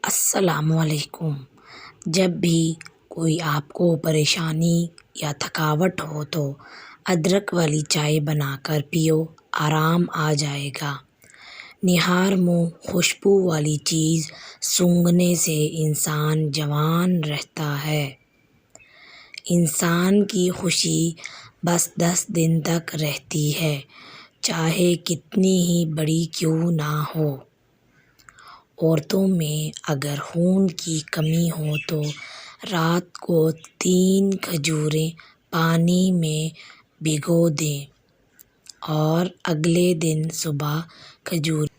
السلام علیکم۔ جب بھی کوئی آپ کو پریشانی یا تھکاوٹ ہو تو ادرک والی چائے بنا کر پیو، آرام آ جائے گا۔ نہار منہ خوشبو والی چیز سونگھنے سے انسان جوان رہتا ہے۔ انسان کی خوشی بس 10 دن تک رہتی ہے، چاہے کتنی ہی بڑی کیوں نہ ہو۔ عورتوں میں اگر خون کی کمی ہو تو رات کو 3 کھجوریں پانی میں بھگو دیں اور اگلے دن صبح کھجوریں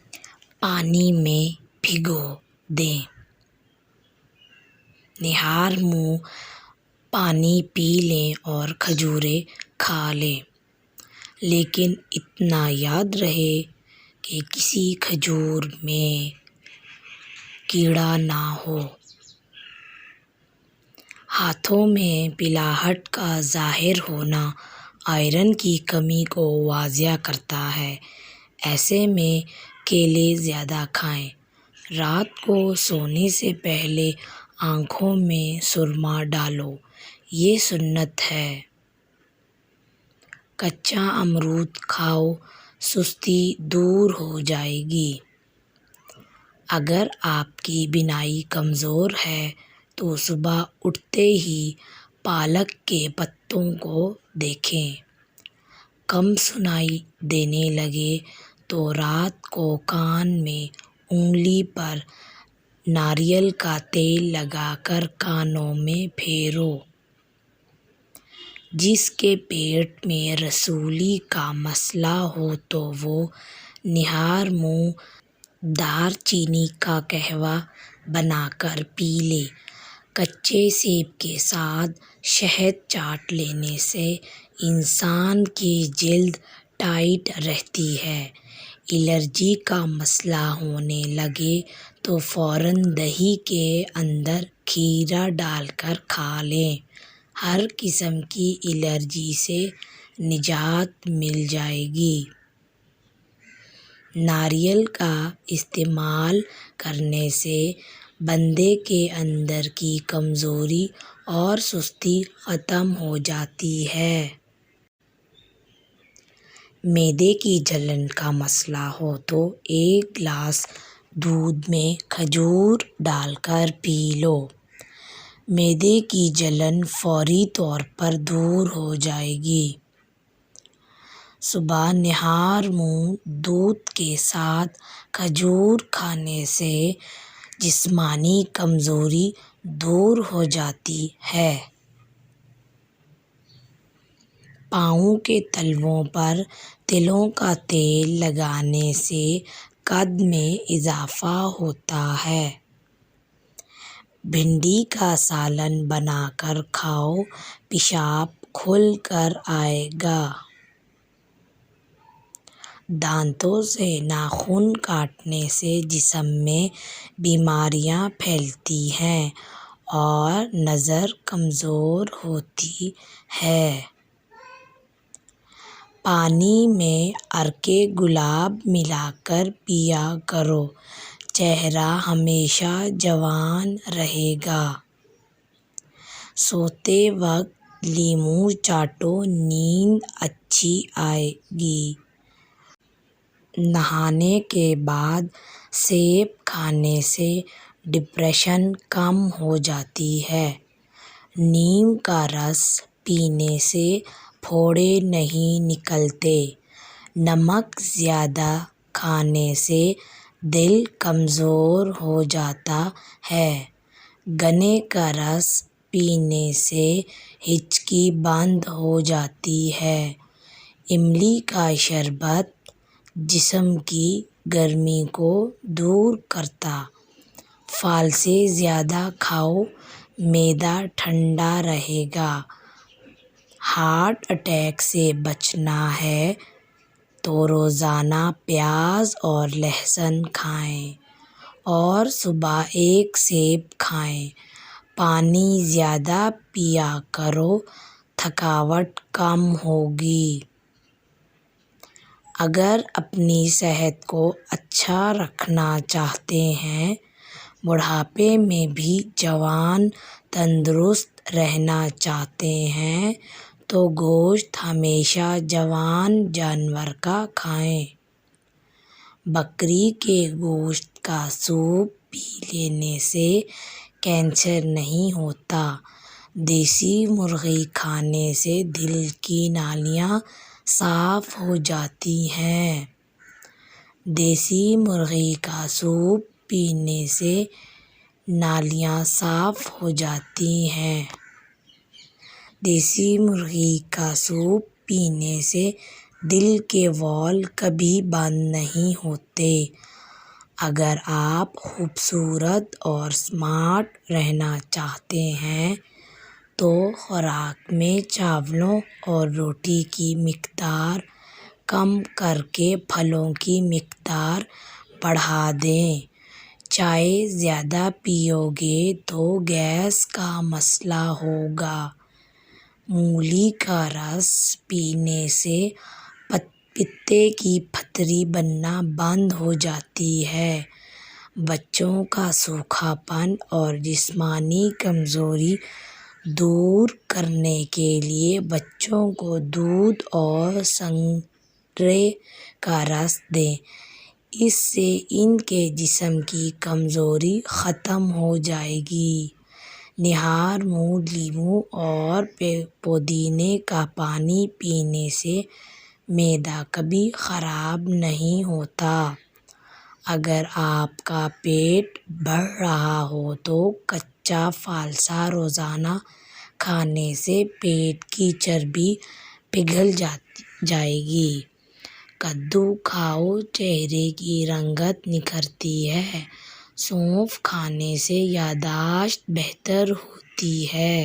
پانی میں بھگو دیں۔ نہار منہ پانی پی لیں اور کھجوریں کھا لیں، لیکن اتنا یاد رہے کہ کسی کھجور میں کیڑا نہ ہو۔ ہاتھوں میں پلاہٹ کا ظاہر ہونا آئرن کی کمی کو واضح کرتا ہے، ایسے میں کیلے زیادہ کھائیں۔ رات کو سونے سے پہلے آنکھوں میں سرما ڈالو، یہ سنت ہے۔ کچا امرود کھاؤ، سستی دور ہو جائے گی۔ اگر آپ کی بینائی کمزور ہے تو صبح اٹھتے ہی پالک کے پتوں کو دیکھیں۔ کم سنائی دینے لگے تو رات کو کان میں انگلی پر ناریل کا تیل لگا کر کانوں میں پھیرو۔ جس کے پیٹ میں رسولی کا مسئلہ ہو تو وہ نہار منہ دار چینی کا قہوہ بنا کر پی لے۔ کچے سیب کے ساتھ شہد چاٹ لینے سے انسان کی جلد ٹائٹ رہتی ہے۔ الرجی کا مسئلہ ہونے لگے تو فوراً دہی کے اندر کھیرا ڈال کر کھا لیں، ہر قسم کی الرجی سے نجات مل جائے گی۔ ناریل کا استعمال کرنے سے بندے کے اندر کی کمزوری اور سستی ختم ہو جاتی ہے۔ معدے کی جلن کا مسئلہ ہو تو 1 گلاس دودھ میں کھجور ڈال کر پی لو، معدے کی جلن فوری طور پر دور ہو جائے گی۔ صبح نہار منہ دودھ کے ساتھ کھجور کھانے سے جسمانی کمزوری دور ہو جاتی ہے۔ پاؤں کے تلووں پر تلوں کا تیل لگانے سے قد میں اضافہ ہوتا ہے۔ بھنڈی کا سالن بنا کر کھاؤ، پیشاب کھل کر آئے گا۔ دانتوں سے ناخن کاٹنے سے جسم میں بیماریاں پھیلتی ہیں اور نظر کمزور ہوتی ہے۔ پانی میں عرق گلاب ملا کر پیا کرو، چہرہ ہمیشہ جوان رہے گا۔ سوتے وقت لیموں چاٹو، نیند اچھی آئے گی۔ نہانے کے بعد سیب کھانے سے ڈپریشن کم ہو جاتی ہے۔ نیم کا رس پینے سے پھوڑے نہیں نکلتے۔ نمک زیادہ کھانے سے دل کمزور ہو جاتا ہے۔ گنے کا رس پینے سے ہچکی بند ہو جاتی ہے۔ املی کا شربت جسم کی گرمی کو دور کرتا۔ پھل سے زیادہ کھاؤ، معدہ ٹھنڈا رہے گا۔ ہارٹ اٹیک سے بچنا ہے تو روزانہ پیاز اور لہسن کھائیں اور صبح 1 سیب کھائیں۔ پانی زیادہ پیا کرو، تھکاوٹ کم ہوگی۔ اگر اپنی صحت کو اچھا رکھنا چاہتے ہیں بڑھاپے میں بھی جوان تندرست رہنا چاہتے ہیں تو گوشت ہمیشہ جوان جانور کا کھائیں۔ بکری کے گوشت کا سوپ پی لینے سے کینسر نہیں ہوتا۔ دیسی مرغی کھانے سے دل کی نالیاں صاف ہو جاتی ہیں۔ دیسی مرغی کا سوپ پینے سے نالیاں صاف ہو جاتی ہیں۔ دیسی مرغی کا سوپ پینے سے دل کے والو کبھی بند نہیں ہوتے۔ اگر آپ خوبصورت اور اسمارٹ رہنا چاہتے ہیں تو خوراک میں چاولوں اور روٹی کی مقدار کم کر کے پھلوں کی مقدار بڑھا دیں۔ چائے زیادہ پیو گے تو گیس کا مسئلہ ہوگا۔ مولی کا رس پینے سے پتے کی پتھری بننا بند ہو جاتی ہے۔ بچوں کا سوکھا پن اور جسمانی کمزوری دور کرنے کے لیے بچوں کو دودھ اور سنترے کا رس دیں۔ اس سے ان کے جسم کی کمزوری ختم ہو جائے گی۔ نہار منہ لیموں اور پودینے کا پانی پینے سے معدہ کبھی خراب نہیں ہوتا۔ اگر آپ کا پیٹ بڑھ رہا ہو تو کچا فالسا روزانہ کھانے سے پیٹ کی چربی پگھل جائے گی۔ کدو کھاؤ، چہرے کی رنگت نکھرتی ہے۔ سونف کھانے سے یادداشت بہتر ہوتی ہے۔